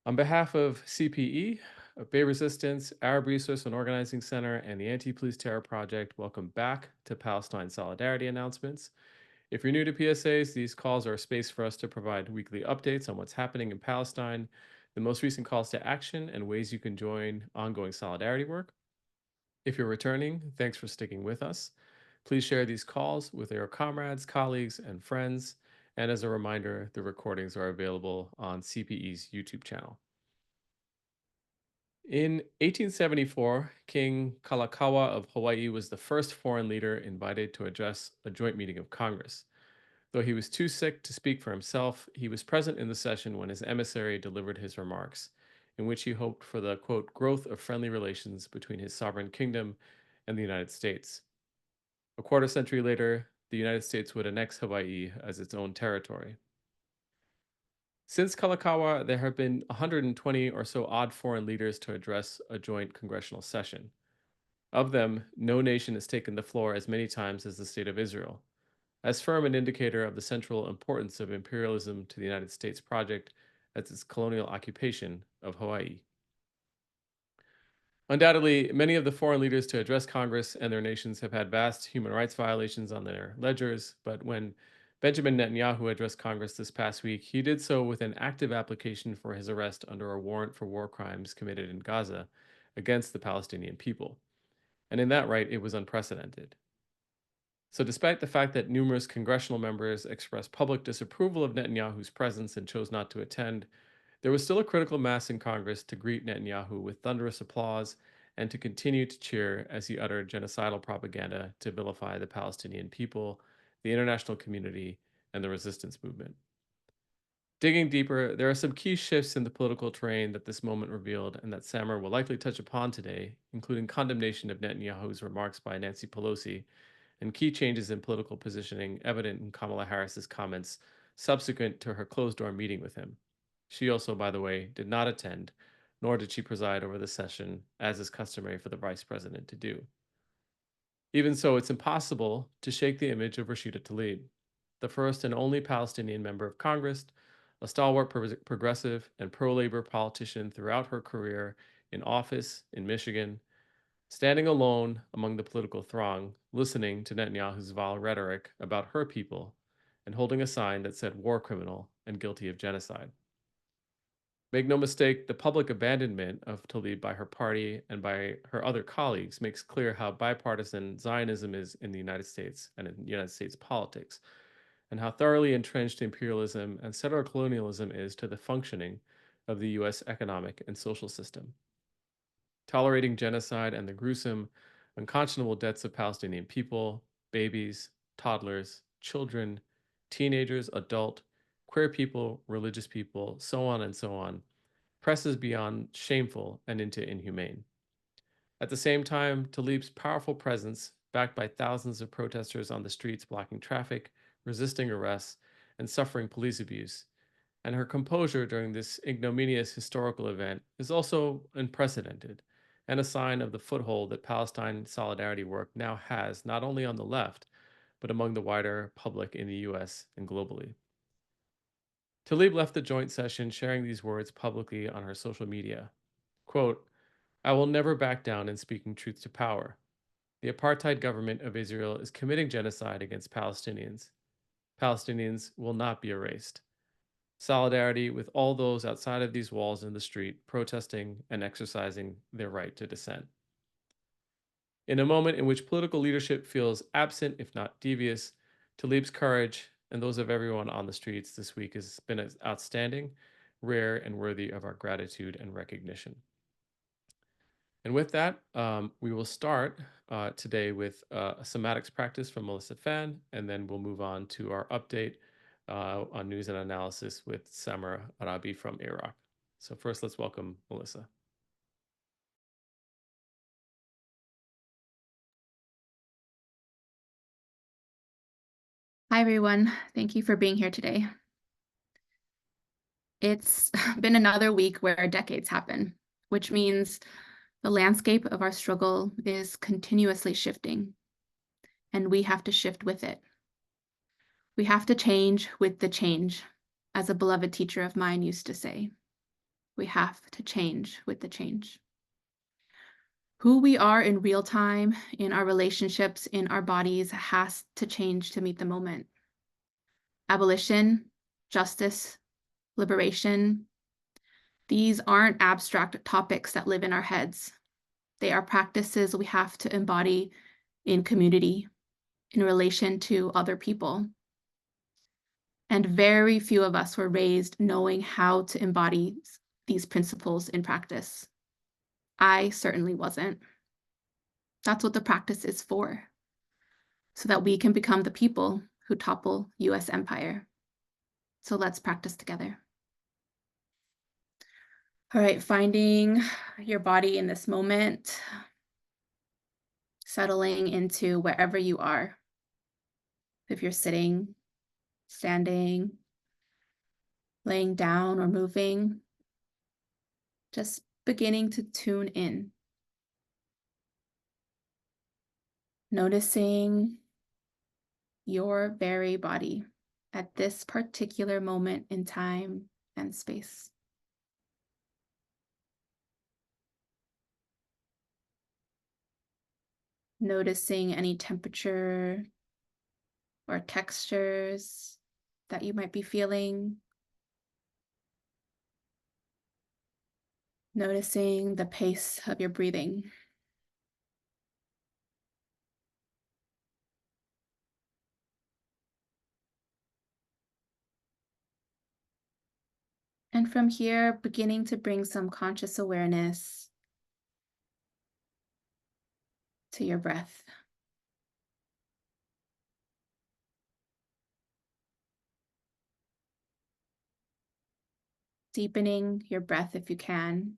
On behalf of CPE, Bay Resistance, Arab Resource and Organizing Center, and the Anti-Police Terror Project, welcome back to Palestine Solidarity Announcements. If you're new to PSAs, these calls are a space for us to provide weekly updates on what's happening in Palestine, the most recent calls to action, and ways you can join ongoing solidarity work. If you're returning, thanks for sticking with us. Please share these calls with your comrades, colleagues, and friends. And as a reminder, the recordings are available on CPE's YouTube channel. In 1874, King Kalakaua of Hawaii was the first foreign leader invited to address a joint meeting of Congress. Though he was too sick to speak for himself, he was present in the session when his emissary delivered his remarks, in which he hoped for the, quote, growth of friendly relations between his sovereign kingdom and the United States. A quarter century later, the United States would annex Hawaii as its own territory. Since Kalakaua, there have been 120 or so odd foreign leaders to address a joint congressional session. Of them, no nation has taken the floor as many times as the State of Israel, as firm an indicator of the central importance of imperialism to the United States project as its colonial occupation of Hawaii. Undoubtedly, many of the foreign leaders to address Congress and their nations have had vast human rights violations on their ledgers, but when Benjamin Netanyahu addressed Congress this past week, he did so with an active application for his arrest under a warrant for war crimes committed in Gaza against the Palestinian people. And in that right, it was unprecedented. So, despite the fact that numerous congressional members expressed public disapproval of Netanyahu's presence and chose not to attend, there was still a critical mass in Congress to greet Netanyahu with thunderous applause and to continue to cheer as he uttered genocidal propaganda to vilify the Palestinian people, the international community, and the resistance movement. Digging deeper, there are some key shifts in the political terrain that this moment revealed and that Samer will likely touch upon today, including condemnation of Netanyahu's remarks by Nancy Pelosi and key changes in political positioning evident in Kamala Harris's comments subsequent to her closed door meeting with him. She also, by the way, did not attend, nor did she preside over the session, as is customary for the vice president to do. Even so, it's impossible to shake the image of Rashida Tlaib, the first and only Palestinian member of Congress, a stalwart progressive and pro labor politician throughout her career in office in Michigan, standing alone among the political throng, listening to Netanyahu's vile rhetoric about her people, and holding a sign that said war criminal and guilty of genocide. Make no mistake, the public abandonment of Tlaib by her party and by her other colleagues makes clear how bipartisan Zionism is in the United States and in United States politics, and how thoroughly entrenched imperialism and settler colonialism is to the functioning of the US economic and social system. Tolerating genocide and the gruesome, unconscionable deaths of Palestinian people, babies, toddlers, children, teenagers, adult, queer people, religious people, so on, presses beyond shameful and into inhumane. At the same time, Tlaib's powerful presence, backed by thousands of protesters on the streets blocking traffic, resisting arrests, and suffering police abuse, and her composure during this ignominious historical event is also unprecedented and a sign of the foothold that Palestine solidarity work now has not only on the left, but among the wider public in the US and globally. Tlaib left the joint session sharing these words publicly on her social media. Quote, I will never back down in speaking truth to power. The apartheid government of Israel is committing genocide against Palestinians. Palestinians will not be erased. Solidarity with all those outside of these walls in the street protesting and exercising their right to dissent. In a moment in which political leadership feels absent, if not devious, Tlaib's courage and those of everyone on the streets this week has been outstanding, rare, and worthy of our gratitude and recognition. And with that, we will start today with a somatics practice from Melissa Fan, and then we'll move on to our update on news and analysis with Samar Arabi from Iraq. So first, let's welcome Melissa. Hi, everyone. Thank you for being here today. It's been another week where decades happen, which means the landscape of our struggle is continuously shifting, and we have to shift with it. We have to change with the change, as a beloved teacher of mine used to say. We have to change with the change. Who we are in real time, in our relationships, in our bodies, has to change to meet the moment. Abolition, justice, liberation, these aren't abstract topics that live in our heads. They are practices we have to embody in community, in relation to other people. And very few of us were raised knowing how to embody these principles in practice. I certainly wasn't. That's what the practice is for, so that we can become the people who topple US empire. So let's practice together. All right, finding your body in this moment, settling into wherever you are. If you're sitting, standing, laying down, or moving, just beginning to tune in. Noticing your very body at this particular moment in time and space. Noticing any temperature or textures that you might be feeling. Noticing the pace of your breathing. And from here, beginning to bring some conscious awareness to your breath. Deepening your breath if you can.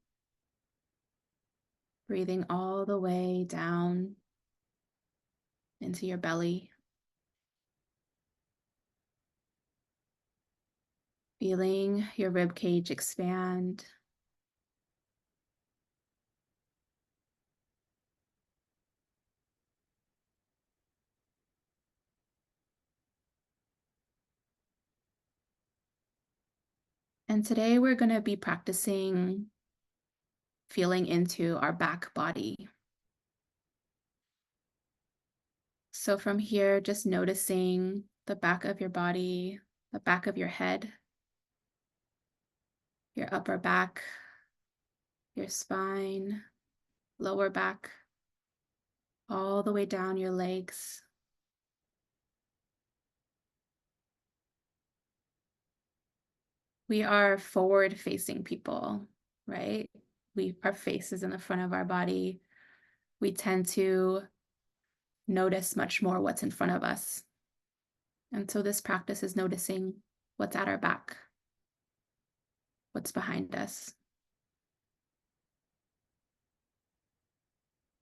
Breathing all the way down into your belly. Feeling your rib cage expand. And today we're going to be practicing feeling into our back body. So from here, just noticing the back of your body, the back of your head, your upper back, your spine, lower back, all the way down your legs. We are forward-facing people, right? Our face is in the front of our body. We tend to notice much more what's in front of us. And so this practice is noticing what's at our back, what's behind us.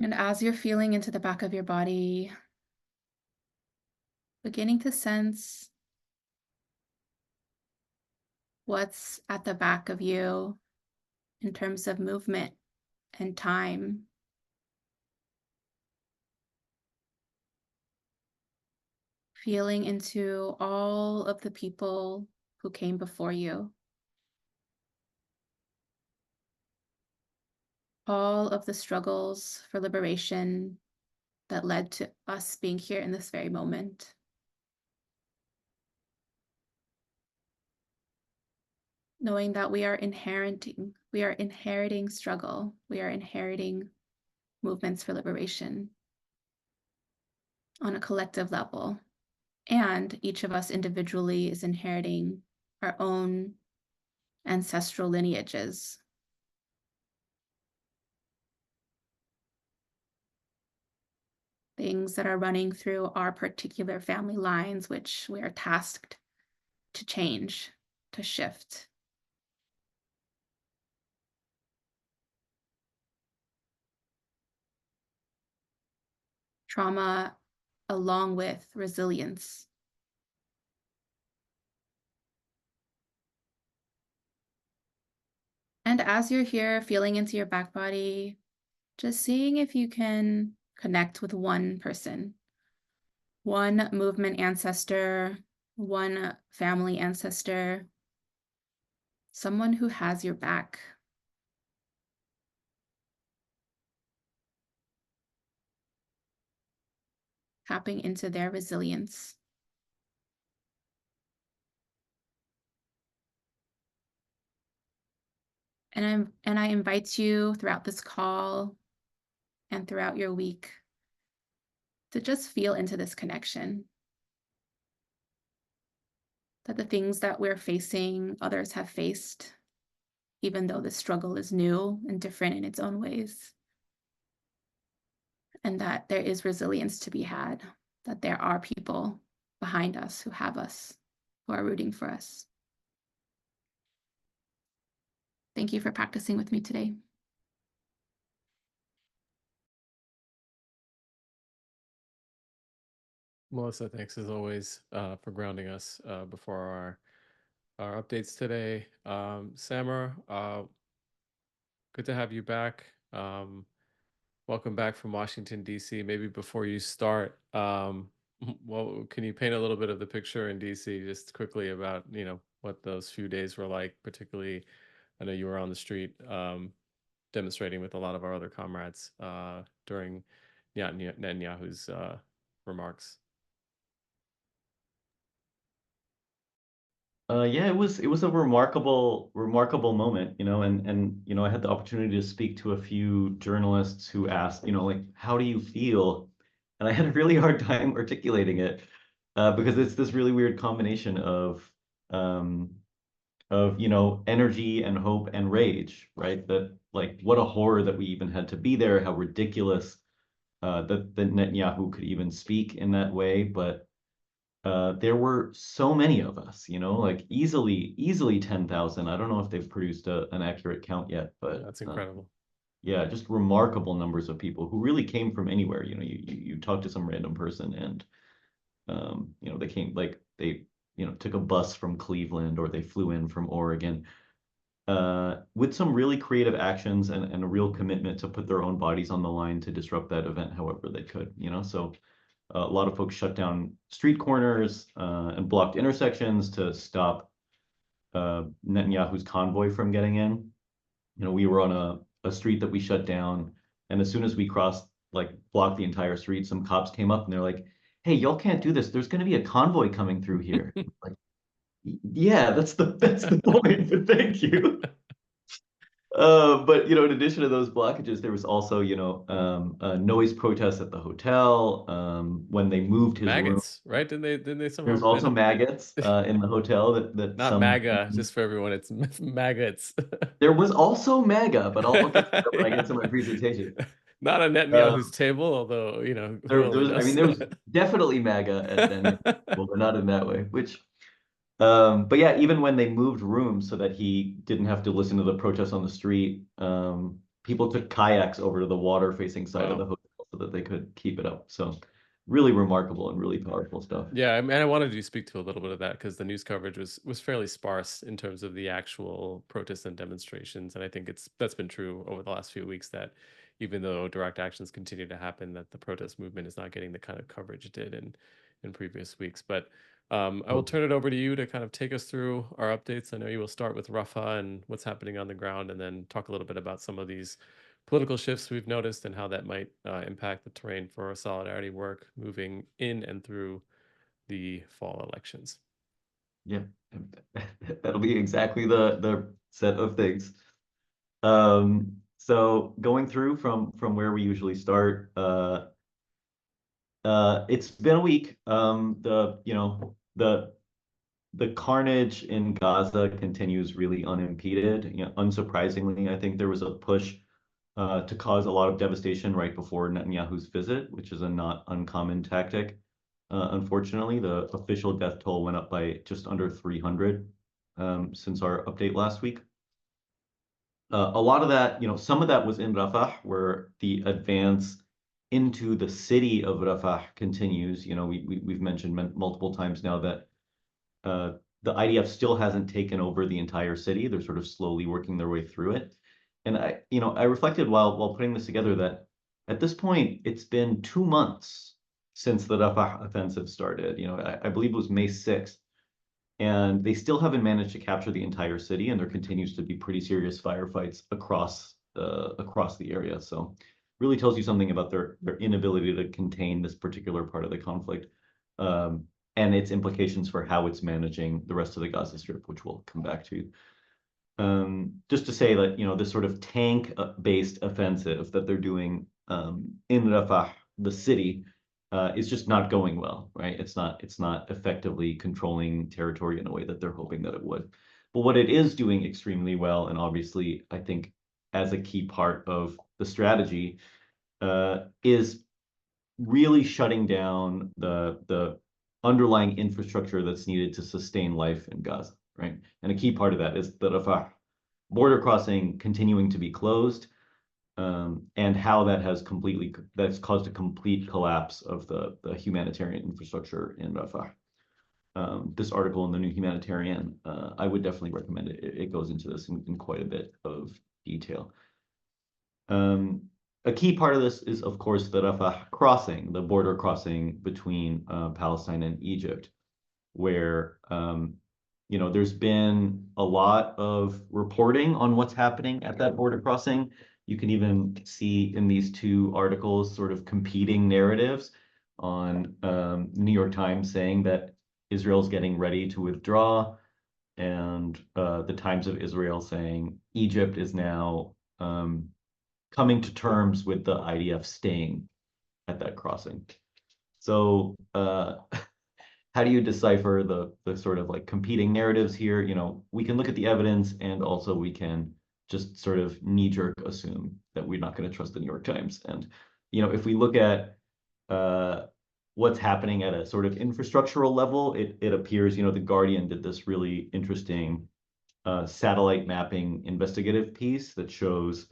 And as you're feeling into the back of your body, beginning to sense what's at the back of you in terms of movement and time. Feeling into all of the people who came before you. All of the struggles for liberation that led to us being here in this very moment. Knowing that we are inheriting struggle, we are inheriting movements for liberation on a collective level. And each of us individually is inheriting our own ancestral lineages. Things that are running through our particular family lines, which we are tasked to change, to shift. Trauma along with resilience. And as you're here feeling into your back body, just seeing if you can connect with one person, one movement ancestor, one family ancestor, someone who has your back, tapping into their resilience. And I invite you throughout this call and throughout your week to just feel into this connection, that the things that we're facing, others have faced, even though the struggle is new and different in its own ways, and that there is resilience to be had, that there are people behind us who have us, who are rooting for us. Thank you for practicing with me today. Melissa, thanks as always for grounding us before our updates today. Samar, good to have you back. Welcome back from Washington, D.C. Maybe before you start, well, can you paint a little bit of the picture in D.C. just quickly about, what those few days were like, particularly, I know you were on the street demonstrating with a lot of our other comrades during Netanyahu's remarks. Yeah, it was a remarkable moment, and I had the opportunity to speak to a few journalists who asked, like, how do you feel? And I had a really hard time articulating it because it's this really weird combination um, of energy and hope and rage, right? That, like, what a horror that we even had to be there, how ridiculous that Netanyahu could even speak in that way, but there were so many of us, like easily 10,000. I don't know if they've produced an accurate count yet, but That's incredible. yeah, just remarkable numbers of people who really came from anywhere. You talk to some random person and they came, like, they took a bus from Cleveland or they flew in from Oregon with some really creative actions and a real commitment to put their own bodies on the line to disrupt that event however they could. So a lot of folks shut down street corners and blocked intersections to stop Netanyahu's convoy from getting in. We were on a street that we shut down, and as soon as we crossed, like, blocked the entire street, some cops came up and they're like, "Hey, y'all can't do this. There's going to be a convoy coming through here." Like, yeah, that's the point. But thank you. But in addition to those blockages, there was also, noise protests at the hotel. When they moved his room, Maggots, right? Didn't they somehow there's also end up maggots in the hotel that not some. MAGA, just for everyone, it's maggots. There was also MAGA, but I'll get to that when I get to Yeah. my presentation. Not on Uh, Netanyahu's table, although, who there only was, I mean, knows? there was definitely MAGA at then, well, but not in that way. But yeah, even when they moved rooms so that he didn't have to listen to the protests on the street, people took kayaks over to the water-facing side of the Wow. hotel so that they could keep it up. So really remarkable and really powerful stuff. Yeah, I mean, I wanted you to speak to a little bit of that because the news coverage was fairly sparse in terms of the actual protests and demonstrations, and I think that's been true over the last few weeks that even though direct actions continue to happen, that the protest movement is not getting the kind of coverage it did in previous weeks. But I will turn it over to you to kind of take us through our updates. I know you will start with Rafah and what's happening on the ground, and then talk a little bit about some of these political shifts we've noticed and how that might impact the terrain for our solidarity work moving in and through the fall elections. Yeah, that'll be exactly the set of things. So going through from where we usually start, it's been a week. The carnage in Gaza continues really unimpeded. Unsurprisingly, I think there was a push to cause a lot of devastation right before Netanyahu's visit, which is a not uncommon tactic. Unfortunately, the official death toll went up by just under 300 since our update last week. A lot of that, some of that was in Rafah, where the advance into the city of Rafah continues. We've mentioned multiple times now that uh, the IDF still hasn't taken over the entire city. They're sort of slowly working their way through it. And I reflected while putting this together that at this point, it's been 2 months since the Rafah offensive started. I believe it was May 6th, and they still haven't managed to capture the entire city, and there continues to be pretty serious firefights across the area. So really tells you something about their inability to contain this particular part of the conflict, and its implications for how it's managing the rest of the Gaza Strip, which we'll come back to. Just to say that, this sort of tank-based offensive that they're doing in Rafah, the city, is just not going well, right? It's not effectively controlling territory in a way that they're hoping that it would. But what it is doing extremely well, and obviously, I think, as a key part of the strategy, is really shutting down the underlying infrastructure that's needed to sustain life in Gaza, right? And a key part of that is the Rafah border crossing continuing to be closed, and how that's caused a complete collapse of the humanitarian infrastructure in Rafah. This article in the New Humanitarian, I would definitely recommend it. It goes into this in quite a bit of detail. A key part of this is, of course, the Rafah crossing, the border crossing between Palestine and Egypt, where there's been a lot of reporting on what's happening at that border crossing. You can even see in these two articles sort of competing narratives on New York Times saying that Israel's getting ready to withdraw, and the Times of Israel saying Egypt is now coming to terms with the IDF staying at that crossing. So how do you decipher the sort of like competing narratives here? We can look at the evidence, and also we can just sort of knee-jerk assume that we're not going to trust the New York Times. And if we look at what's happening at a sort of infrastructural level, it appears, The Guardian did this really interesting satellite mapping investigative piece that shows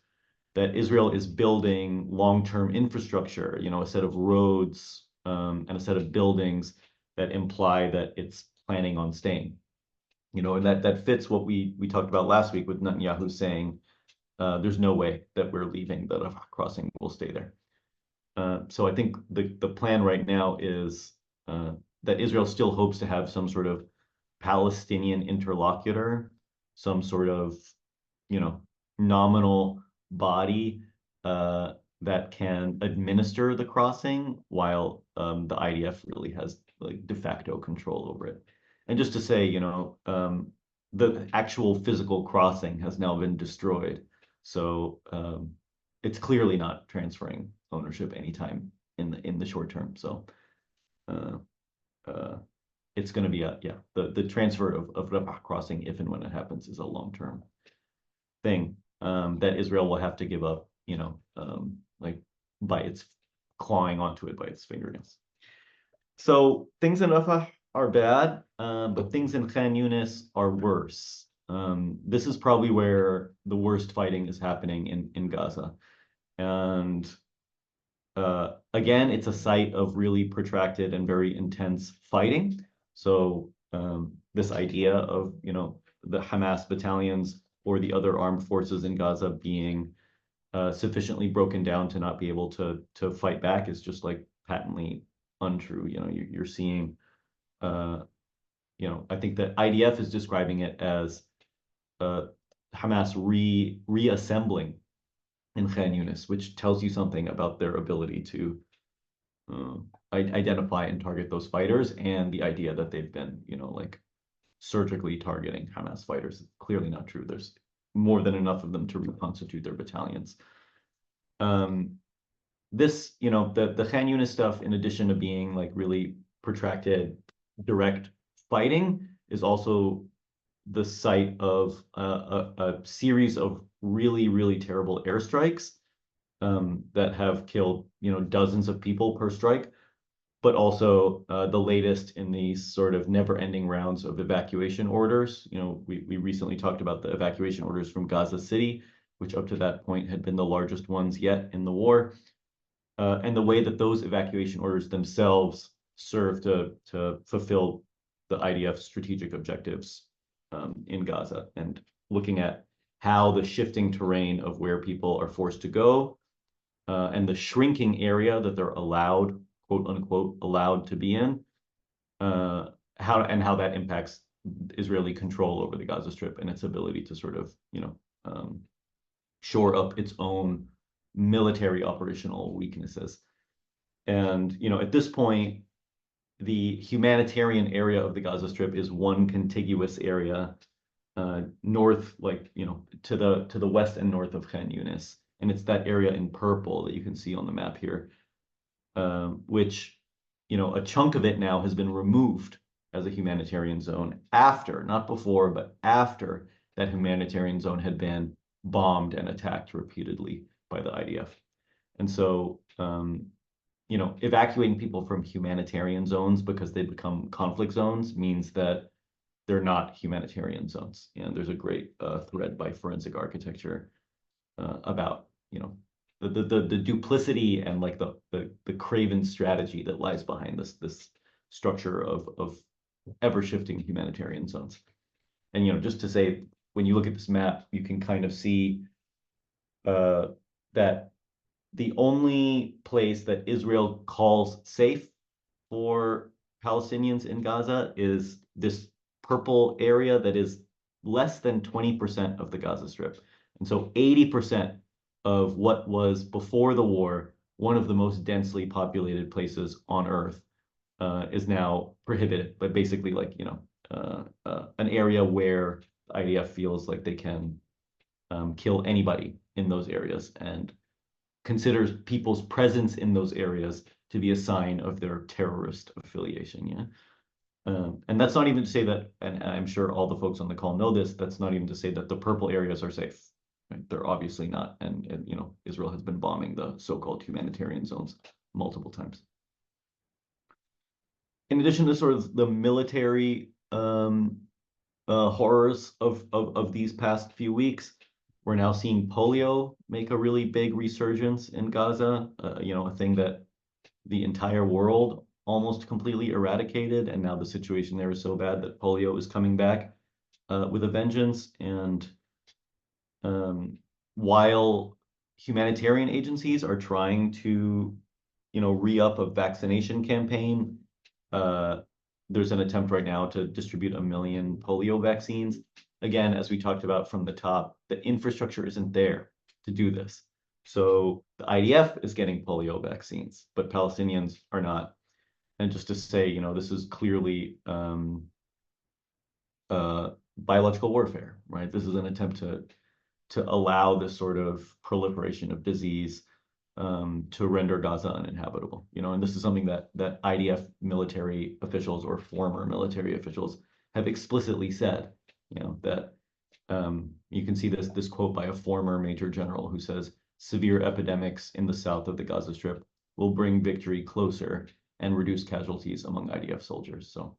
that Israel is building long-term infrastructure, a set of roads and a set of buildings that imply that it's planning on staying. And that fits what we talked about last week with Netanyahu saying there's no way that we're leaving, the Rafah crossing will stay there. So I think the plan right now is that Israel still hopes to have some sort of Palestinian interlocutor, some sort of, nominal body that can administer the crossing while the IDF really has like de facto control over it. And just to say, the actual physical crossing has now been destroyed. So it's clearly not transferring ownership anytime in the short term. So it's going to be the transfer of Rafah crossing, if and when it happens, is a long-term thing that Israel will have to give up, like by its clawing onto it by its fingernails. So things in Rafah are bad, but things in Khan Yunis are worse. This is probably where the worst fighting is happening in Gaza. And again, it's a site of really protracted and very intense fighting. So this idea of, the Hamas battalions or the other armed forces in Gaza being sufficiently broken down to not be able to fight back is just like patently untrue. You're seeing, I think that IDF is describing it as Hamas reassembling in Khan Yunis, which tells you something about their ability to identify and target those fighters, and the idea that they've been, like surgically targeting Hamas fighters is clearly not true. There's more than enough of them to reconstitute their battalions. This, the Khan Yunis stuff, in addition to being like really protracted, direct fighting, is also the site of a series of really, really terrible airstrikes that have killed, dozens of people per strike, but also the latest in these sort of never-ending rounds of evacuation orders. We recently talked about the evacuation orders from Gaza City, which up to that point had been the largest ones yet in the war, and the way that those evacuation orders themselves serve to fulfill the IDF's strategic objectives in Gaza, and looking at how the shifting terrain of where people are forced to go and the shrinking area that they're allowed, quote unquote, allowed to be in, how that impacts Israeli control over the Gaza Strip and its ability to sort of, shore up its own military operational weaknesses. And, at this point, the humanitarian area of the Gaza Strip is one contiguous area, north, to the west and north of Khan Yunis. And it's that area in purple that you can see on the map here, which, a chunk of it now has been removed as a humanitarian zone after, not before, but after that humanitarian zone had been bombed and attacked repeatedly by the IDF. And so, evacuating people from humanitarian zones because they become conflict zones means that they're not humanitarian zones. And there's a great thread by Forensic Architecture about, the duplicity and like the craven strategy that lies behind this structure of ever shifting humanitarian zones. And just to say, when you look at this map, you can kind of see that the only place that Israel calls safe for Palestinians in Gaza is this purple area that is less than 20% of the Gaza Strip. And so 80% of what was before the war one of the most densely populated places on Earth is now prohibited, but basically an area where the IDF feels like they can kill anybody in those areas and considers people's presence in those areas to be a sign of their terrorist affiliation. Yeah. And that's not even to say that, and I'm sure all the folks on the call know this, that's not even to say that the purple areas are safe. Right? They're obviously not. And Israel has been bombing the so-called humanitarian zones multiple times. In addition to sort of the military horrors of these past few weeks, we're now seeing polio make a really big resurgence in Gaza, a thing that the entire world almost completely eradicated. And now the situation there is so bad that polio is coming back with a vengeance. And while humanitarian agencies are trying to, re-up a vaccination campaign, there's an attempt right now to distribute 1 million polio vaccines. Again, as we talked about from the top, the infrastructure isn't there to do this. So the IDF is getting polio vaccines, but Palestinians are not. And just to say, this is clearly biological warfare, right? This is an attempt to allow this sort of proliferation of disease to render Gaza uninhabitable. And this is something that IDF military officials or former military officials have explicitly said. That you can see this quote by a former major general who says, "Severe epidemics in the south of the Gaza Strip will bring victory closer and reduce casualties among IDF soldiers." So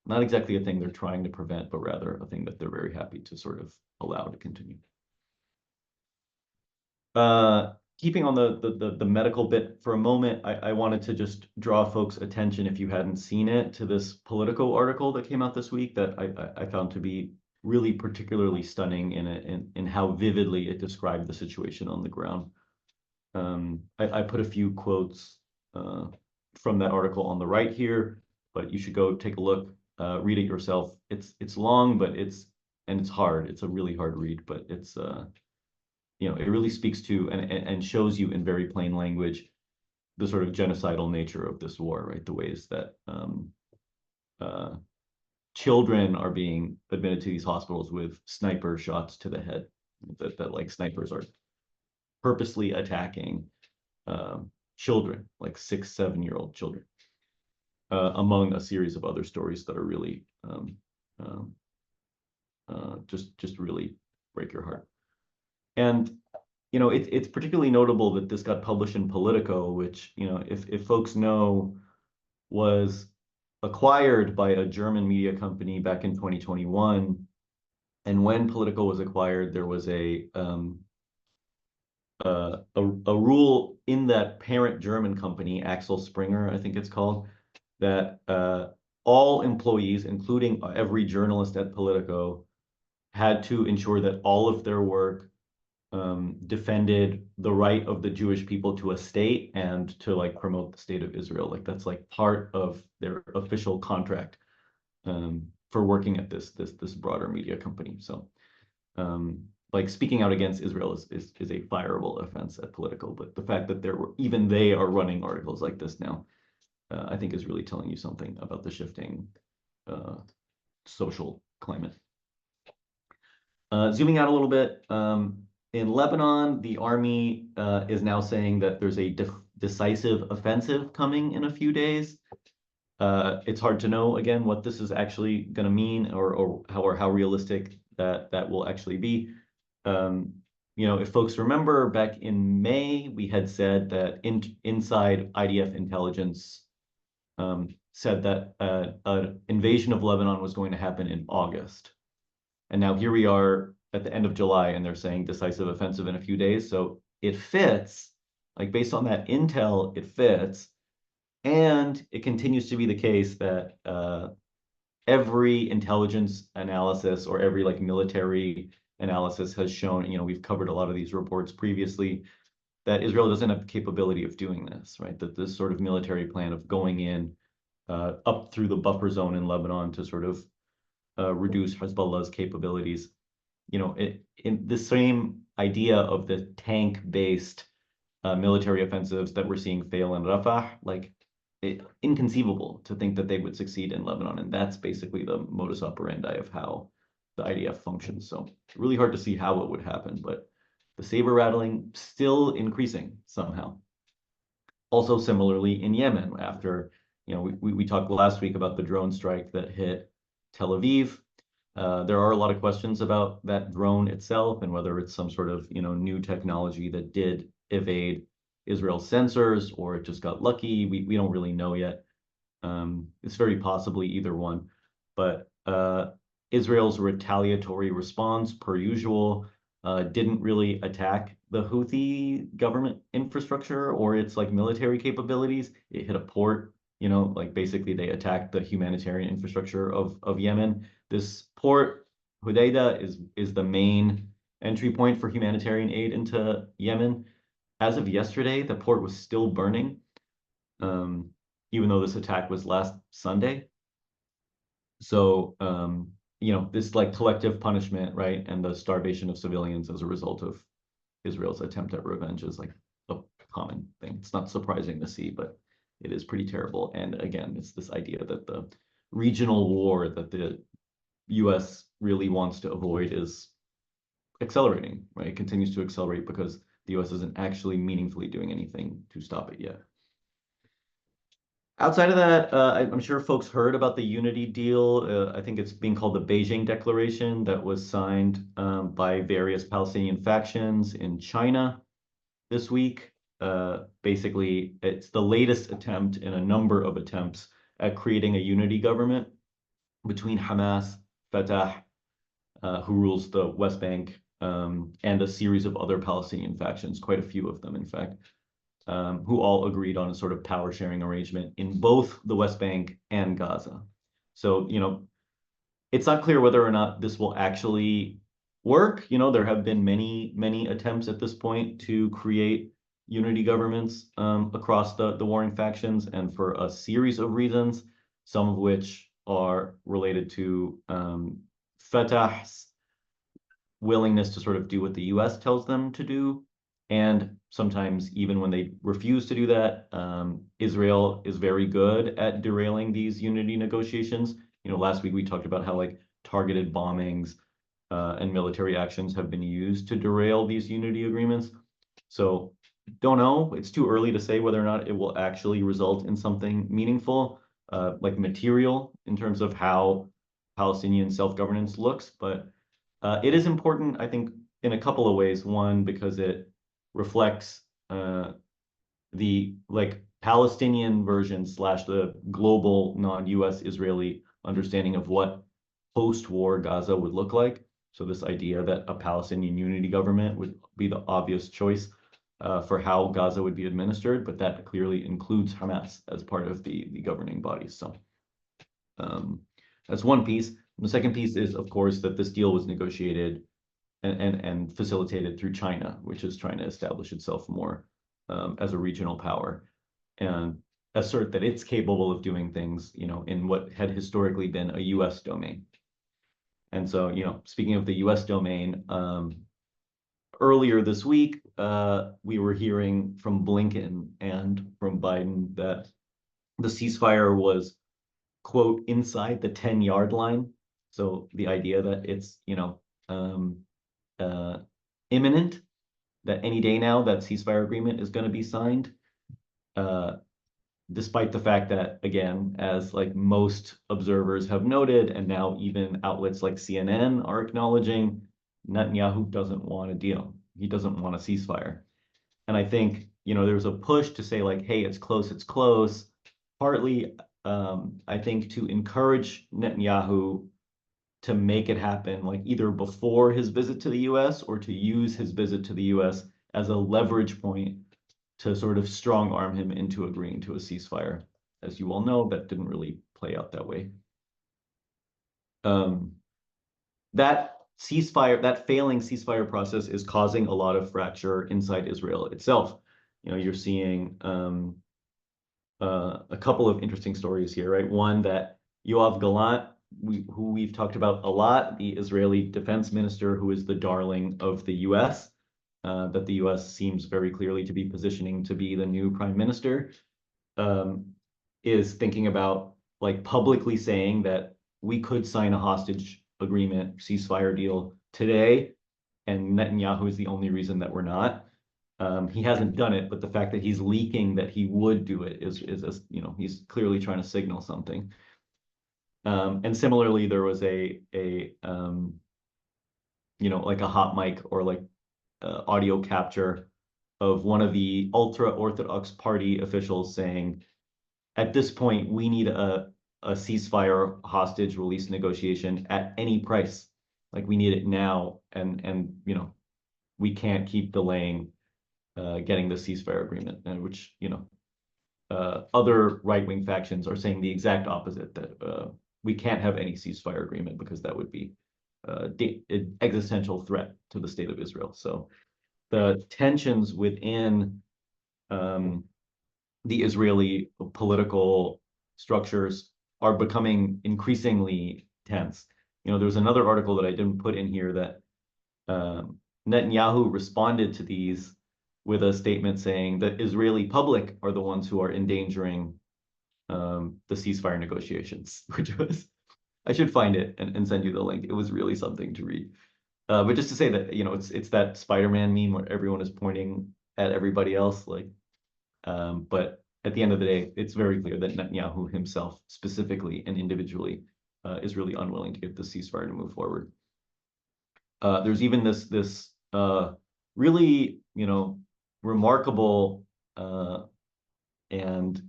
not exactly a thing they're trying to prevent, but rather a thing that they're very happy to sort of allow to continue. Keeping on the medical bit for a moment, I wanted to just draw folks' attention, if you hadn't seen it, to this Politico article that came out this week that I found to be really particularly stunning in how vividly it described the situation on the ground. I put a few quotes from that article on the right here, but you should go take a look, read it yourself. It's long, but it's hard. It's a really hard read, but it's it really speaks to and shows you in very plain language the sort of genocidal nature of this war, right? The ways that children are being admitted to these hospitals with sniper shots to the head, that like snipers are purposely attacking children, like 6-7-year-old children, among a series of other stories that are really just really break your heart. And it's particularly notable that this got published in Politico, which if folks know, was acquired by a German media company back in 2021. And when Politico was acquired, there was a rule in that parent German company, Axel Springer, I think it's called, that all employees, including every journalist at Politico, had to ensure that all of their work defended the right of the Jewish people to a state and to like promote the state of Israel. Like that's like part of their official contract for working at this broader media company. So like speaking out against Israel is a fireable offense at political, but the fact that even they are running articles like this now, I think is really telling you something about the shifting social climate. Zooming out a little bit, in Lebanon, the army is now saying that there's a decisive offensive coming in a few days. It's hard to know, again, what this is actually going to mean or how realistic that will actually be. If folks remember, back in May, we had said that inside IDF intelligence said that an invasion of Lebanon was going to happen in August. And now here we are at the end of July, and they're saying decisive offensive in a few days. So it fits, like based on that intel, it fits. And it continues to be the case that every intelligence analysis or every like military analysis has shown, we've covered a lot of these reports previously, that Israel doesn't have the capability of doing this, right? That this sort of military plan of going in up through the buffer zone in Lebanon to sort of reduce Hezbollah's capabilities, in the same idea of the tank-based military offensives that we're seeing fail in Rafah, like inconceivable to think that they would succeed in Lebanon. And that's basically the modus operandi of how the IDF functions. So really hard to see how it would happen, but the saber rattling still increasing somehow. Also similarly in Yemen, after, we talked last week about the drone strike that hit Tel Aviv. There are a lot of questions about that drone itself and whether it's some sort of, new technology that did evade Israel's sensors or it just got lucky. We don't really know yet. It's very possibly either one. But Israel's retaliatory response, per usual, didn't really attack the Houthi government infrastructure or its like military capabilities. It hit a port, like basically they attacked the humanitarian infrastructure of Yemen. This port, Hodeidah, is the main entry point for humanitarian aid into Yemen. As of yesterday, the port was still burning, even though this attack was last Sunday. So, this like collective punishment, right, and the starvation of civilians as a result of Israel's attempt at revenge is like a common thing. It's not surprising to see, but it is pretty terrible. And again, it's this idea that the regional war that the US really wants to avoid is accelerating, right? It continues to accelerate because the US isn't actually meaningfully doing anything to stop it yet. Outside of that, I'm sure folks heard about the unity deal. I think it's being called the Beijing Declaration that was signed by various Palestinian factions in China this week. Basically, it's the latest attempt in a number of attempts at creating a unity government between Hamas, Fatah, who rules the West Bank, and a series of other Palestinian factions, quite a few of them, in fact, who all agreed on a sort of power sharing arrangement in both the West Bank and Gaza. So, it's not clear whether or not this will actually work. There have been many, many attempts at this point to create unity governments across the warring factions, and for a series of reasons, some of which are related to Fatah's willingness to sort of do what the US tells them to do. And sometimes even when they refuse to do that, Israel is very good at derailing these unity negotiations. Last week we talked about how like targeted bombings and military actions have been used to derail these unity agreements. So don't know. It's too early to say whether or not it will actually result in something meaningful, like material in terms of how Palestinian self-governance looks. But it is important, I think, in a couple of ways. One, because it reflects the like Palestinian version / the global non-US Israeli understanding of what post-war Gaza would look like. So this idea that a Palestinian unity government would be the obvious choice for how Gaza would be administered, but that clearly includes Hamas as part of the governing body. So that's one piece. And the second piece is, of course, that this deal was negotiated and facilitated through China, which is trying to establish itself more as a regional power and assert that it's capable of doing things, in what had historically been a US domain. And so, speaking of the US domain, earlier this week, we were hearing from Blinken and from Biden that the ceasefire was, quote, inside the 10-yard line. So the idea that it's, imminent, that any day now that ceasefire agreement is going to be signed, despite the fact that, again, as like most observers have noted, and now even outlets like CNN are acknowledging, Netanyahu doesn't want a deal. He doesn't want a ceasefire. And I think, there's a push to say like, hey, it's close, it's close. Partly, I think to encourage Netanyahu to make it happen, like either before his visit to the US or to use his visit to the US as a leverage point to sort of strong arm him into agreeing to a ceasefire. As you all know, that didn't really play out that way. That failing ceasefire process is causing a lot of fracture inside Israel itself. You're seeing a couple of interesting stories here, right? One, that Yoav Gallant, who we've talked about a lot, the Israeli defense minister, who is the darling of the US, that the US seems very clearly to be positioning to be the new prime minister, is thinking about like publicly saying that we could sign a hostage agreement, ceasefire deal today, and Netanyahu is the only reason that we're not. He hasn't done it, but the fact that he's leaking that he would do it is he's clearly trying to signal something. And similarly, there was like a hot mic or like audio capture of one of the ultra-Orthodox party officials saying, at this point, we need a ceasefire hostage release negotiation at any price. Like we need it now, and we can't keep delaying getting the ceasefire agreement, and which other right-wing factions are saying the exact opposite, that we can't have any ceasefire agreement because that would be an existential threat to the state of Israel. So the tensions within the Israeli political structures are becoming increasingly tense. There's another article that I didn't put in here that Netanyahu responded to these with a statement saying that Israeli public are the ones who are endangering the ceasefire negotiations, which was, I should find it and send you the link. It was really something to read. But just to say that, it's that Spider-Man meme where everyone is pointing at everybody else, like, but at the end of the day, it's very clear that Netanyahu himself, specifically and individually, is really unwilling to get the ceasefire to move forward. There's even this really, remarkable and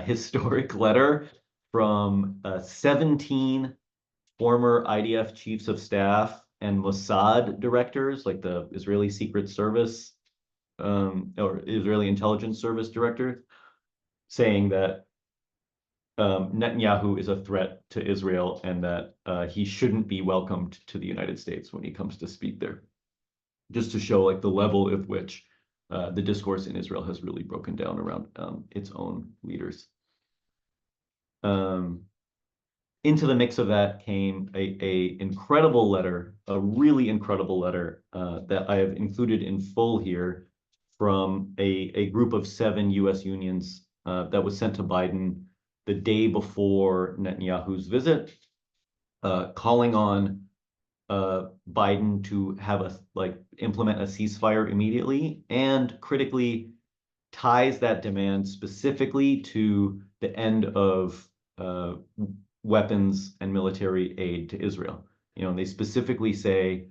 historic letter from 17 former IDF chiefs of staff and Mossad directors, like the Israeli Secret Service or Israeli Intelligence Service director, saying that Netanyahu is a threat to Israel and that he shouldn't be welcomed to the United States when he comes to speak there. Just to show like the level at which the discourse in Israel has really broken down around its own leaders. Into the mix of that came a incredible letter, a really incredible letter that I have included in full here from a group of 7 US unions that was sent to Biden the day before Netanyahu's visit, calling on Biden to have implement a ceasefire immediately, and critically ties that demand specifically to the end of weapons and military aid to Israel. They specifically say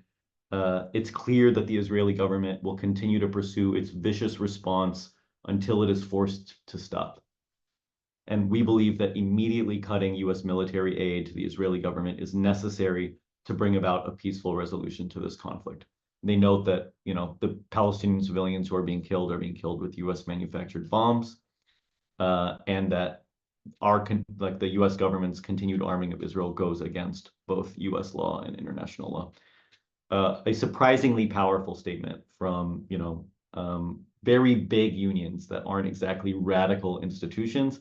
it's clear that the Israeli government will continue to pursue its vicious response until it is forced to stop. And we believe that immediately cutting US military aid to the Israeli government is necessary to bring about a peaceful resolution to this conflict. They note that, the Palestinian civilians who are being killed with US manufactured bombs, and that the US government's continued arming of Israel goes against both US law and international law. A surprisingly powerful statement from, very big unions that aren't exactly radical institutions,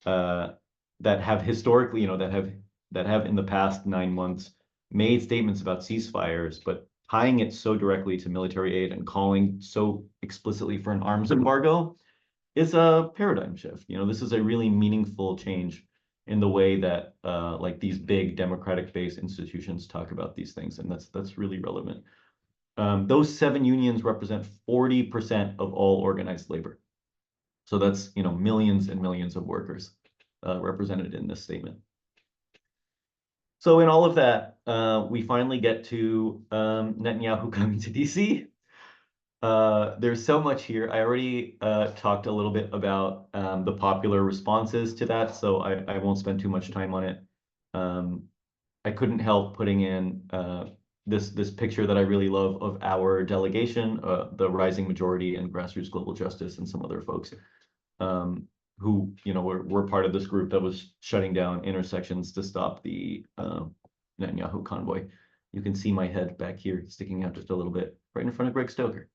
that have historically, that have in the past 9 months made statements about ceasefires, but tying it so directly to military aid and calling so explicitly for an arms embargo is a paradigm shift. This is a really meaningful change in the way that like these big democratic-based institutions talk about these things, and that's really relevant. Those 7 unions represent 40% of all organized labor. So that's millions and millions of workers represented in this statement. So in all of that, we finally get to Netanyahu coming to DC. There's so much here. I already talked a little bit about the popular responses to that, so I won't spend too much time on it. I couldn't help putting in this picture that I really love of our delegation, the Rising Majority and Grassroots Global Justice, and some other folks who were part of this group that was shutting down intersections to stop the Netanyahu convoy. You can see my head back here sticking out just a little bit, right in front of Greg Stoker.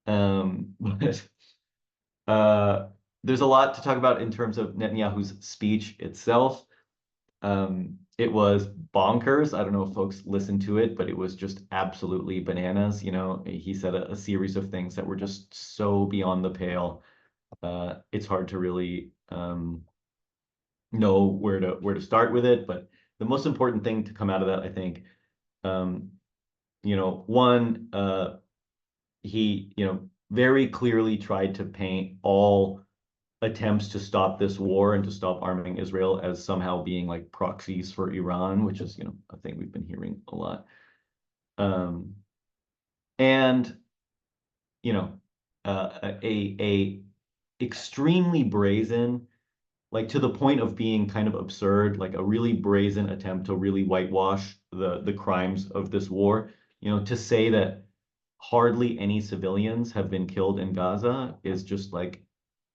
But there's a lot to talk about in terms of Netanyahu's speech itself. It was bonkers. I don't know if folks listened to it, but it was just absolutely bananas. He said a series of things that were just so beyond the pale. It's hard to really know where to start with it. But the most important thing to come out of that, I think, one, he, very clearly tried to paint all attempts to stop this war and to stop arming Israel as somehow being like proxies for Iran, which is, a thing we've been hearing a lot. And, a extremely brazen, like to the point of being kind of absurd, like a really brazen attempt to really whitewash the crimes of this war. To say that hardly any civilians have been killed in Gaza is just like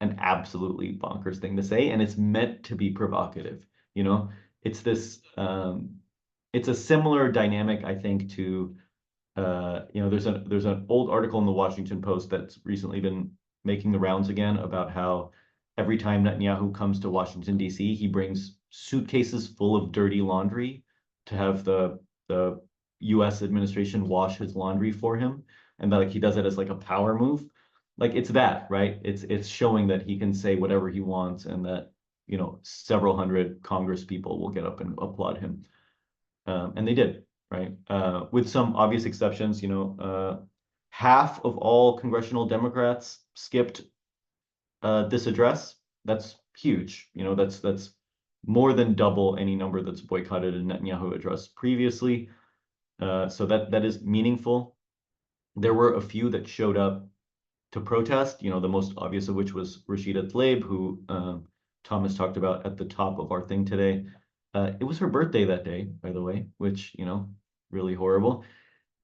an absolutely bonkers thing to say, and it's meant to be provocative. It's this it's a similar dynamic, I think, to there's an old article in the Washington Post that's recently been making the rounds again about how every time Netanyahu comes to Washington, D.C., he brings suitcases full of dirty laundry to have the U.S. administration wash his laundry for him, and that like he does it as like a power move. Like it's that, right? It's showing that he can say whatever he wants, and that several hundred Congress people will get up and applaud him, and they did, right? With some obvious exceptions. Half of all congressional Democrats skipped this address. That's huge. That's more than double any number that's boycotted a Netanyahu address previously. So that is meaningful. There were a few that showed up to protest, the most obvious of which was Rashida Tlaib, who Thomas talked about at the top of our thing today. It was her birthday that day, by the way, which, really horrible.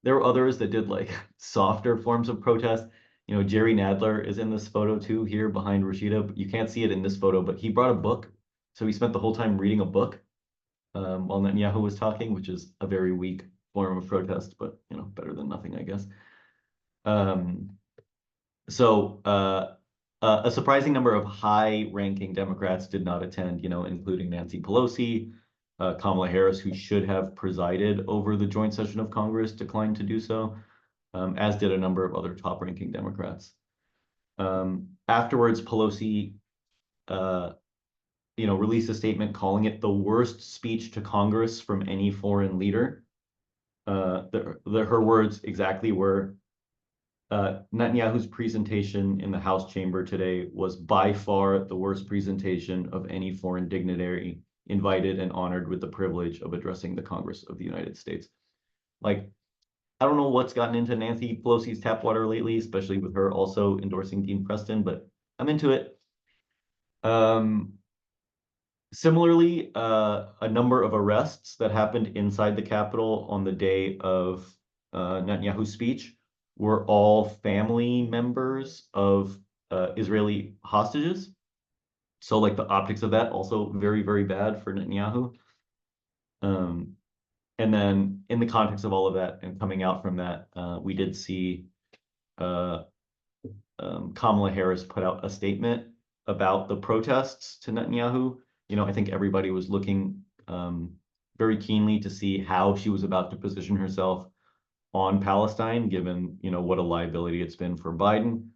There were others that did like softer forms of protest. Jerry Nadler is in this photo too, here behind Rashida. You can't see it in this photo, but he brought a book. So he spent the whole time reading a book while Netanyahu was talking, which is a very weak form of protest, but better than nothing, I guess. So a surprising number of high-ranking Democrats did not attend, including Nancy Pelosi, Kamala Harris, who should have presided over the joint session of Congress, declined to do so, as did a number of other top-ranking Democrats. Afterwards, Pelosi, released a statement calling it the worst speech to Congress from any foreign leader. Her words exactly were, Netanyahu's presentation in the House chamber today was by far the worst presentation of any foreign dignitary invited and honored with the privilege of addressing the Congress of the United States. Like, I don't know what's gotten into Nancy Pelosi's tap water lately, especially with her also endorsing Dean Preston, but I'm into it. Similarly, a number of arrests that happened inside the Capitol on the day of Netanyahu's speech were all family members of Israeli hostages. So like the optics of that also very, very bad for Netanyahu. And then in the context of all of that and coming out from that, we did see Kamala Harris put out a statement about the protests to Netanyahu. I think everybody was looking very keenly to see how she was about to position herself on Palestine, given, what a liability it's been for Biden.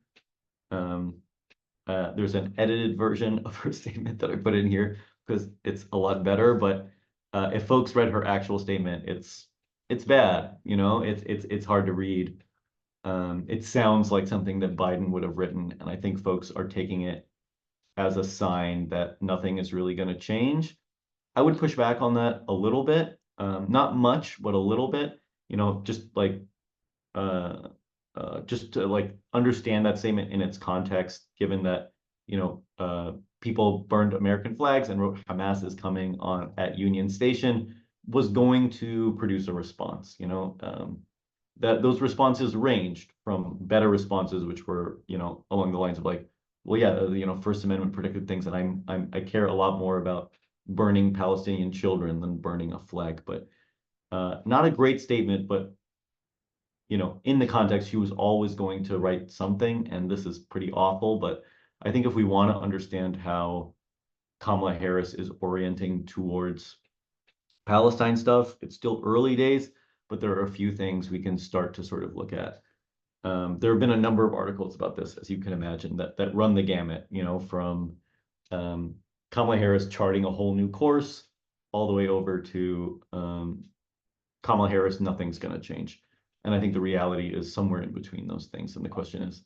There's an edited version of her statement that I put in here because it's a lot better. But if folks read her actual statement, it's bad. It's hard to read. It sounds like something that Biden would have written, and I think folks are taking it as a sign that nothing is really going to change. I would push back on that a little bit, not much, but a little bit. Just like just to like understand that statement in its context, given that people burned American flags and wrote Hamas is coming on at Union Station, was going to produce a response. That those responses ranged from better responses, which were along the lines of like, well, yeah, First Amendment protected things, and I care a lot more about burning Palestinian children than burning a flag. But not a great statement, but in the context, she was always going to write something, and this is pretty awful. But I think if we want to understand how Kamala Harris is orienting towards Palestine stuff, it's still early days, but there are a few things we can start to sort of look at. There have been a number of articles about this, as you can imagine, that run the gamut, from Kamala Harris charting a whole new course all the way over to Kamala Harris, nothing's going to change. And I think the reality is somewhere in between those things. And the question is,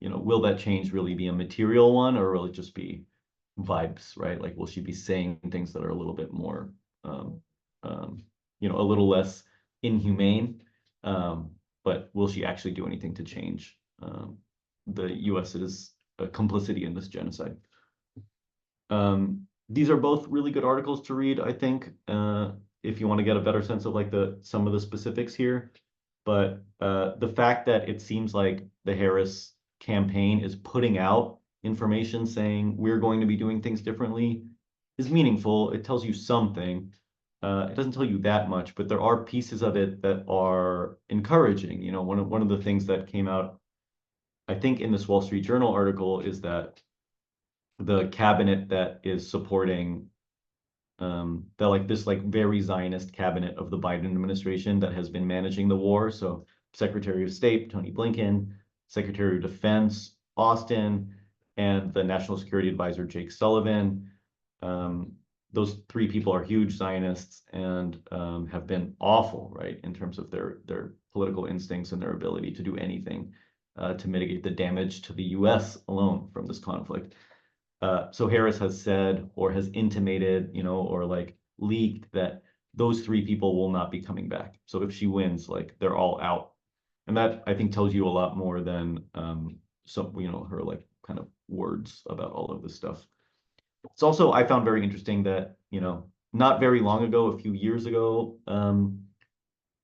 will that change really be a material one, or will it just be vibes, right? Like, will she be saying things that are a little bit more, a little less inhumane? But will she actually do anything to change the US's complicity in this genocide? These are both really good articles to read, I think, if you want to get a better sense of like some of the specifics here. But the fact that it seems like the Harris campaign is putting out information saying we're going to be doing things differently is meaningful. It tells you something. It doesn't tell you that much, but there are pieces of it that are encouraging. One of the things that came out, I think, in this Wall Street Journal article is that the cabinet that is supporting this very Zionist cabinet of the Biden administration that has been managing the war. So Secretary of State Tony Blinken, Secretary of Defense Austin, and the National Security Advisor Jake Sullivan. Those three people are huge Zionists and have been awful, right, in terms of their political instincts and their ability to do anything to mitigate the damage to the U.S. alone from this conflict. So Harris has said or has intimated, or like leaked that those three people will not be coming back. So if she wins, like they're all out. And that I think tells you a lot more than her like kind of words about all of this stuff. It's also, I found very interesting that, not very long ago, a few years ago,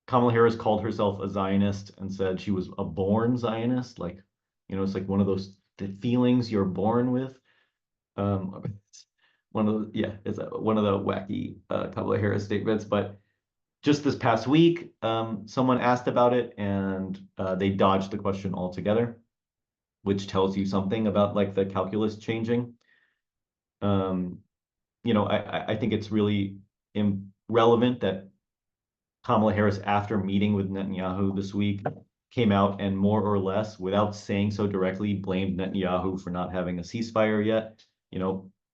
Kamala Harris called herself a Zionist and said she was a born Zionist. Like, it's like one of those feelings you're born with. It's one of the wacky Kamala Harris statements. But just this past week, someone asked about it and they dodged the question altogether, which tells you something about like the calculus changing. I think it's really irrelevant that Kamala Harris, after meeting with Netanyahu this week, came out and more or less, without saying so directly, blamed Netanyahu for not having a ceasefire yet.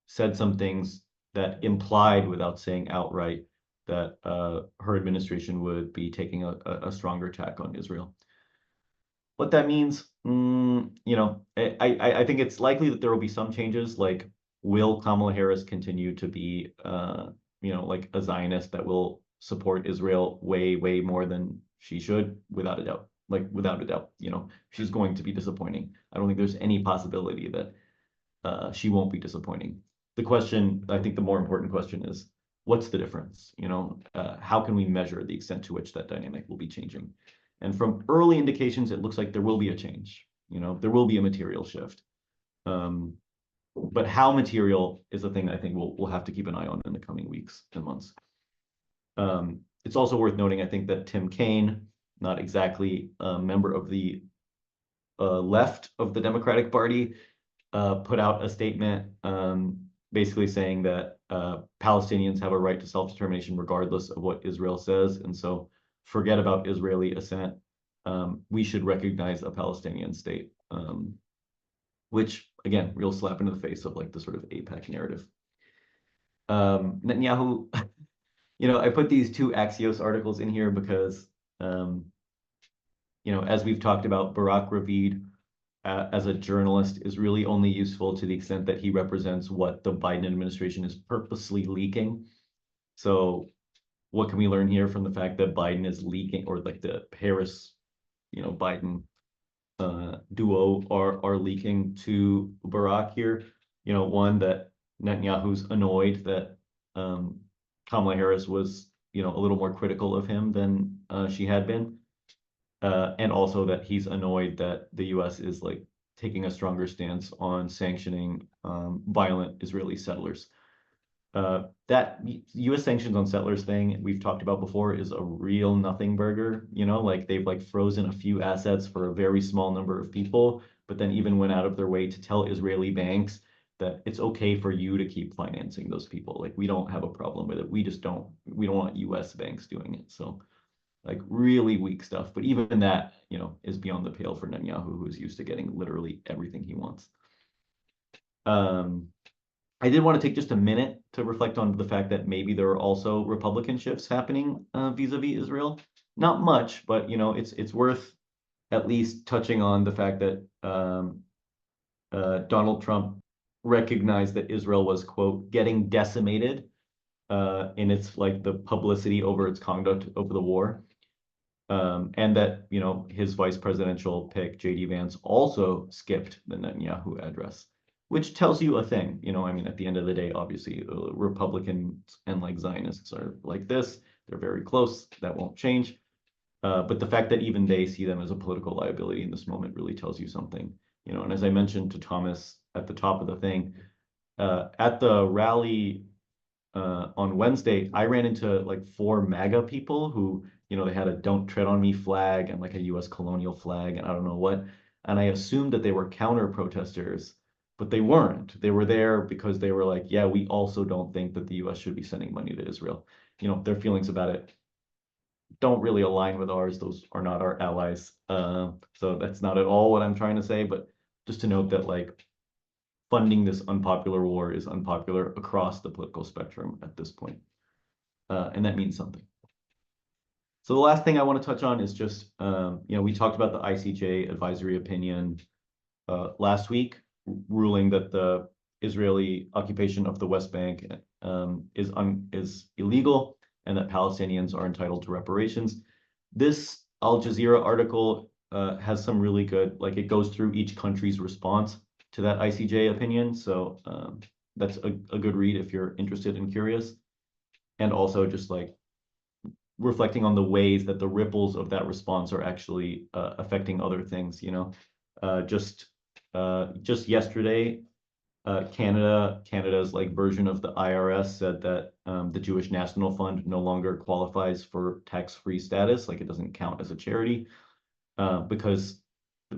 Said some things that implied, without saying outright, that her administration would be taking a stronger attack on Israel. What that means, I think it's likely that there will be some changes. Like, will Kamala Harris continue to be, like a Zionist that will support Israel way, way more than she should? Without a doubt. Like, without a doubt, she's going to be disappointing. I don't think there's any possibility that she won't be disappointing. The question, I think the more important question is, what's the difference? How can we measure the extent to which that dynamic will be changing? And from early indications, it looks like there will be a change. There will be a material shift. But how material is the thing I think we'll have to keep an eye on in the coming weeks and months. It's also worth noting, I think, that Tim Kaine, not exactly a member of the left of the Democratic Party, put out a statement basically saying that Palestinians have a right to self-determination regardless of what Israel says. And so forget about Israeli assent. we should recognize a Palestinian state, which again, real slap into the face of like the sort of AIPAC narrative. Netanyahu, I put these two Axios articles in here because, as we've talked about, Barak Ravid as a journalist is really only useful to the extent that he represents what the Biden administration is purposely leaking. So what can we learn here from the fact that Biden is leaking, or like the Harris, Biden duo are leaking to Barak here? One, that Netanyahu's annoyed that Kamala Harris was, a little more critical of him than she had been. And also that he's annoyed that the US is like taking a stronger stance on sanctioning violent Israeli settlers. That US sanctions on settlers thing we've talked about before is a real nothing burger. Like they've like frozen a few assets for a very small number of people, but then even went out of their way to tell Israeli banks that it's okay for you to keep financing those people. Like we don't have a problem with it. We don't want US banks doing it. So like really weak stuff. But even that, is beyond the pale for Netanyahu, who's used to getting literally everything he wants. I did want to take just a minute to reflect on the fact that maybe there are also Republican shifts happening vis-a-vis Israel. Not much, but it's worth at least touching on the fact that Donald Trump recognized that Israel was, quote, getting decimated in its like the publicity over its conduct over the war. And that, his vice presidential pick, J.D. Vance, also skipped the Netanyahu address, which tells you a thing. At the end of the day, obviously, Republicans and like Zionists are like this. They're very close. That won't change. But the fact that even they see them as a political liability in this moment really tells you something. And as I mentioned to Thomas at the top of the thing, at the rally on Wednesday, I ran into like 4 MAGA people who, they had a "Don't Tread on Me" flag and like a US colonial flag and I don't know what. And I assumed that they were counter protesters, but they weren't. They were there because they were like, yeah, we also don't think that the US should be sending money to Israel. Their feelings about it don't really align with ours. Those are not our allies. So that's not at all what I'm trying to say, but just to note that like funding this unpopular war is unpopular across the political spectrum at this point. And that means something. So the last thing I want to touch on is just, we talked about the ICJ advisory opinion last week, ruling that the Israeli occupation of the West Bank is illegal and that Palestinians are entitled to reparations. This Al Jazeera article has some really good, like it goes through each country's response to that ICJ opinion. So that's a good read if you're interested and curious. And also just like reflecting on the ways that the ripples of that response are actually affecting other things. Just yesterday, Canada's like version of the IRS said that the Jewish National Fund no longer qualifies for tax-free status, like it doesn't count as a charity, because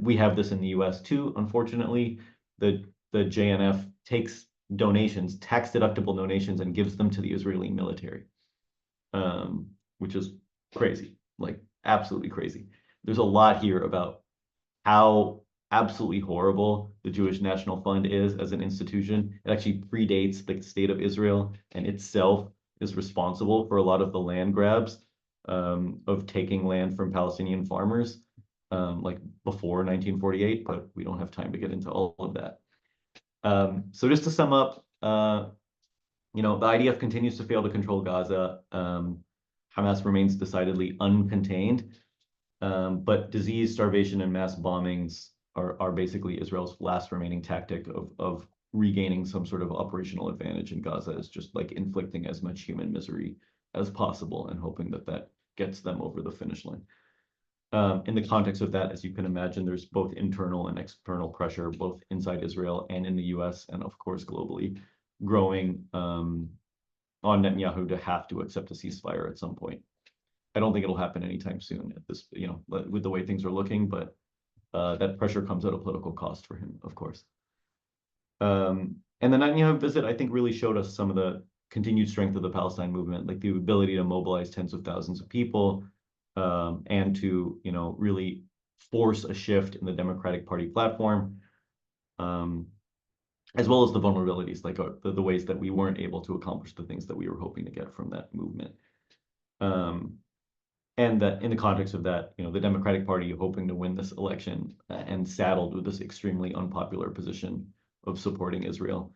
we have this in the US too. Unfortunately, the JNF takes donations, tax-deductible donations, and gives them to the Israeli military, which is crazy, like absolutely crazy. There's a lot here about how absolutely horrible the Jewish National Fund is as an institution. It actually predates the state of Israel and itself is responsible for a lot of the land grabs of taking land from Palestinian farmers, like before 1948, but we don't have time to get into all of that. So just to sum up, the IDF continues to fail to control Gaza. Hamas remains decidedly uncontained, but disease, starvation, and mass bombings are basically Israel's last remaining tactic of regaining some sort of operational advantage in Gaza, is just like inflicting as much human misery as possible and hoping that that gets them over the finish line. In the context of that, as you can imagine, there's both internal and external pressure, both inside Israel and in the US, and of course globally, growing on Netanyahu to have to accept a ceasefire at some point. I don't think it'll happen anytime soon at this, with the way things are looking, but that pressure comes at a political cost for him, of course. And the Netanyahu visit, I think, really showed us some of the continued strength of the Palestine movement, like the ability to mobilize tens of thousands of people, and to, really force a shift in the Democratic Party platform, as well as the vulnerabilities, like the ways that we weren't able to accomplish the things that we were hoping to get from that movement. And that in the context of that, the Democratic Party hoping to win this election and saddled with this extremely unpopular position of supporting Israel,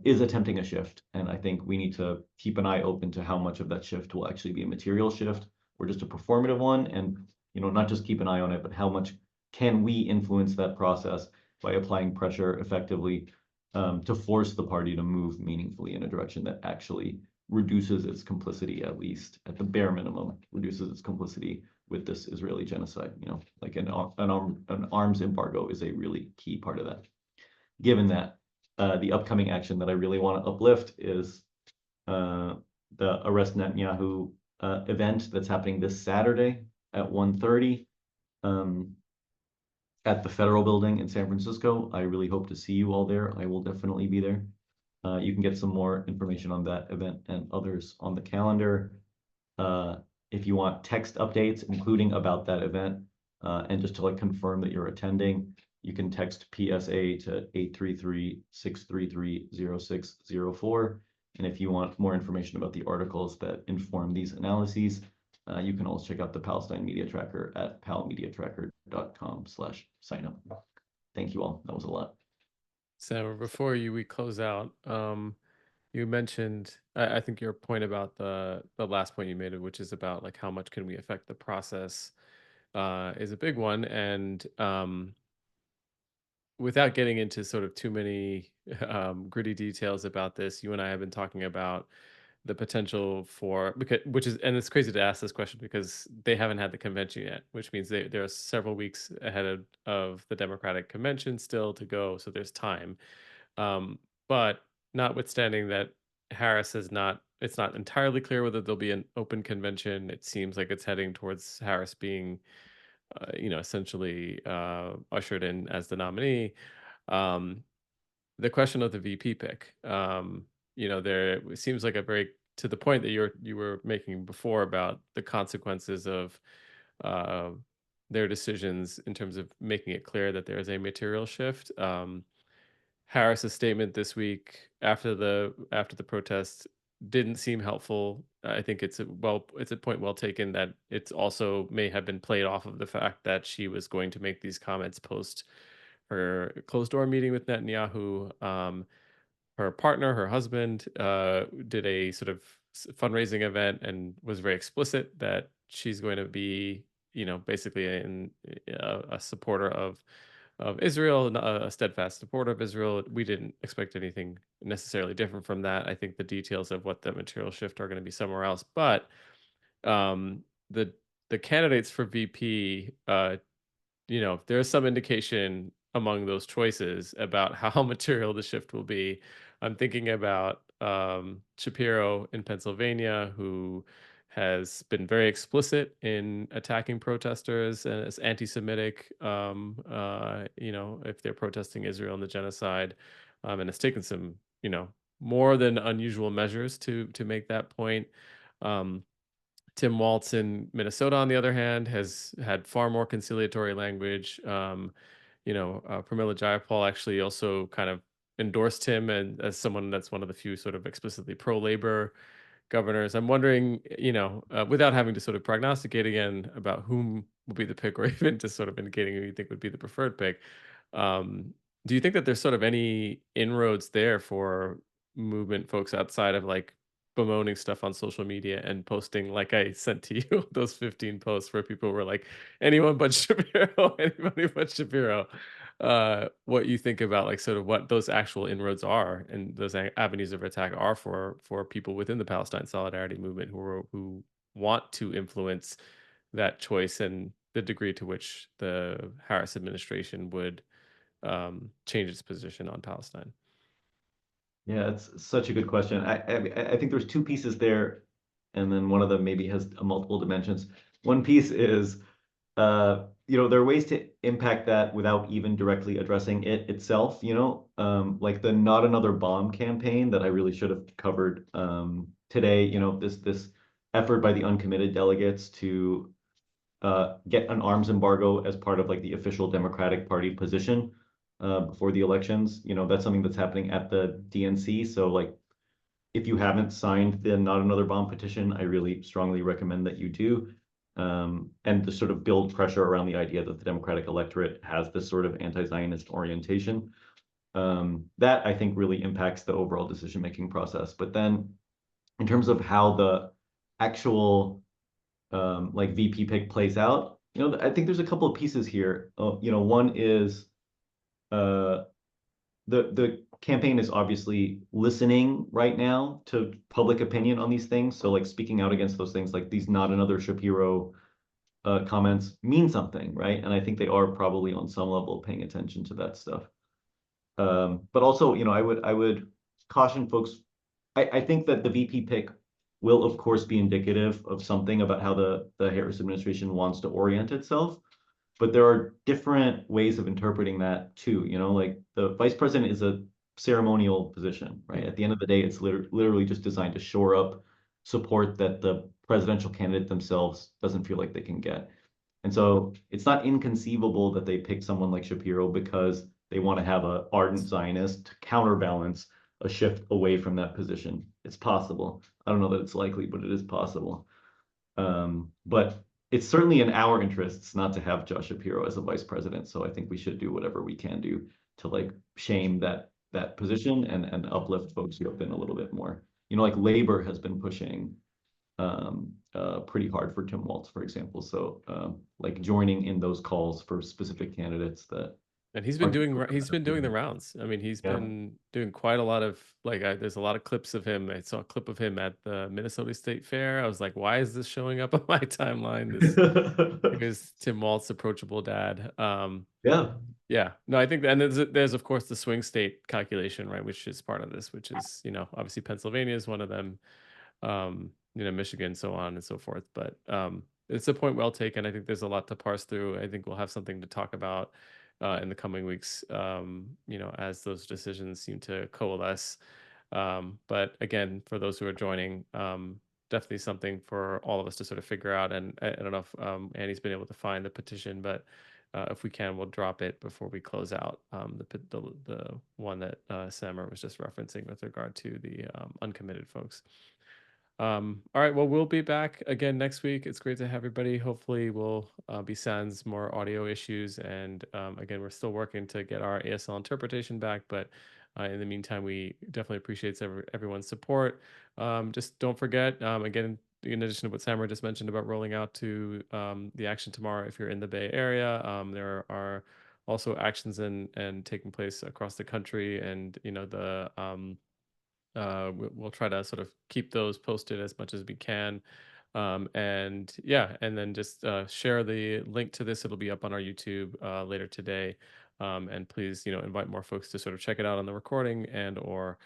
is attempting a shift. And I think we need to keep an eye open to how much of that shift will actually be a material shift or just a performative one. And, not just keep an eye on it, but how much can we influence that process by applying pressure effectively, to force the party to move meaningfully in a direction that actually reduces its complicity, at least at the bare minimum, reduces its complicity with this Israeli genocide. Like an arms embargo is a really key part of that. Given that, the upcoming action that I really want to uplift is the Arrest Netanyahu event that's happening this Saturday at 1:30 at the Federal Building in San Francisco. I really hope to see you all there. I will definitely be there. You can get some more information on that event and others on the calendar. If you want text updates, including about that event, and just to confirm that you're attending, you can text PSA to 833-633-0604. And if you want more information about the articles that inform these analyses, you can also check out the Palestine Media Tracker at palmediatracker.com/signup. Thank you all. That was a lot. So before we close out, you mentioned, I think your point about the last point you made, which is about like how much can we affect the process, is a big one. And without getting into sort of too many gritty details about this, you and I have been talking about the potential for, because which is, and it's crazy to ask this question because they haven't had the convention yet, which means there are several weeks ahead of the Democratic convention still to go, so there's time. But notwithstanding that, Harris is not. It's not entirely clear whether there'll be an open convention. It seems like it's heading towards Harris being, essentially ushered in as the nominee. Um, the question of the VP pick, there it seems like a very, to the point that you were making before about the consequences of uh, their decisions in terms of making it clear that there is a material shift. Harris's statement this week after the protest didn't seem helpful. I think it's a point well taken that it's also may have been played off of the fact that she was going to make these comments post her closed door meeting with Netanyahu. Her partner, her husband, did a sort of fundraising event and was very explicit that she's going to be, basically a supporter of Israel, a steadfast supporter of Israel. We didn't expect anything necessarily different from that. I think the details of what the material shift are going to be somewhere else. But um, the the candidates for VP, there's some indication among those choices about how material the shift will be. I'm thinking about Shapiro in Pennsylvania, who has been very explicit in attacking protesters and as anti-Semitic, if they're protesting Israel and the genocide, and has taken some, more than unusual measures to make that point. Um, Tim Waltz in Minnesota, on the other hand, has had far more conciliatory language. Pramila Jayapal actually also kind of endorsed him and as someone that's one of the few sort of explicitly pro-labor governors. I'm wondering, without having to sort of prognosticate again about whom will be the pick, or even just sort of indicating who you think would be the preferred pick, um, do you think that there's sort of any inroads there for movement folks outside of like bemoaning stuff on social media and posting, like I sent to you, those 15 posts where people were like, anyone but Shapiro, anybody but Shapiro? What you think about like sort of what those actual inroads are and those avenues of attack are for people within the Palestine solidarity movement who want to influence that choice and the degree to which the Harris administration would change its position on Palestine. Yeah, it's such a good question. I think there's two pieces there, and then one of them maybe has multiple dimensions. One piece is, there are ways to impact that without even directly addressing it itself, like the Not Another Bomb campaign that I really should have covered today, this effort by the uncommitted delegates to get an arms embargo as part of like the official Democratic Party position before the elections. That's something that's happening at the DNC. So like, if you haven't signed the Not Another Bomb petition, I really strongly recommend that you do. And to sort of build pressure around the idea that the Democratic electorate has this sort of anti-Zionist orientation. That I think really impacts the overall decision-making process. But then in terms of how the actual like VP pick plays out, I think there's a couple of pieces here. One is uh, the campaign is obviously listening right now to public opinion on these things. So like speaking out against those things, like these not another Shapiro comments mean something, right? And I think they are probably on some level paying attention to that stuff. But also, I would caution folks. I think that the VP pick will, of course, be indicative of something about how the Harris administration wants to orient itself. But there are different ways of interpreting that too. Like the vice president is a ceremonial position, right? At the end of the day, it's literally just designed to shore up support that the presidential candidate themselves doesn't feel like they can get. And so it's not inconceivable that they pick someone like Shapiro because they want to have an ardent Zionist to counterbalance a shift away from that position. It's possible. I don't know that it's likely, but it is possible. But it's certainly in our interests not to have Josh Shapiro as a vice president. So I think we should do whatever we can do to like shame that position and uplift folks who have been a little bit more. Like Labor has been pushing pretty hard for Tim Walz, for example. So like joining in those calls for specific candidates that And he's been aren't. doing the rounds. I mean, he's Yeah. been doing quite a lot of like. There's a lot of clips of him. I saw a clip of him at the Minnesota State Fair. I was like, why is this showing up on my timeline? This is Tim Walz, approachable dad. Yeah. Yeah, no, I think that, and there's of course the swing state calculation, right, which is part of this, which is obviously Pennsylvania is one of them, Michigan, so on and so forth. But it's a point well taken. I think there's a lot to parse through. I think we'll have something to talk about in the coming weeks, as those decisions seem to coalesce. But again, for those who are joining, definitely something for all of us to sort of figure out. And I don't know if Annie's been able to find the petition, but if we can, we'll drop it before we close out the one that Samar was just referencing with regard to the uncommitted folks. All right, well, we'll be back again next week. It's great to have everybody. Hopefully we'll be sans more audio issues. And again, we're still working to get our ASL interpretation back, but in the meantime, we definitely appreciate everyone's support. Just don't forget, again, in addition to what Samar just mentioned about rolling out to the action tomorrow, if you're in the Bay Area, there are also actions and taking place across the country, and we'll try to sort of keep those posted as much as we can. And yeah, and then just share the link to this. It'll be up on our YouTube later today. And please, invite more folks to sort of check it out on the recording and or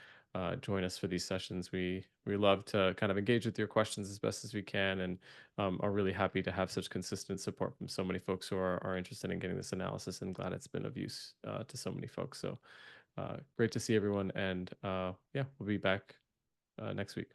join us for these sessions. We love to kind of engage with your questions as best as we can, and are really happy to have such consistent support from so many folks who are interested in getting this analysis, and glad it's been of use to so many folks. So great to see everyone, and yeah, we'll be back next week.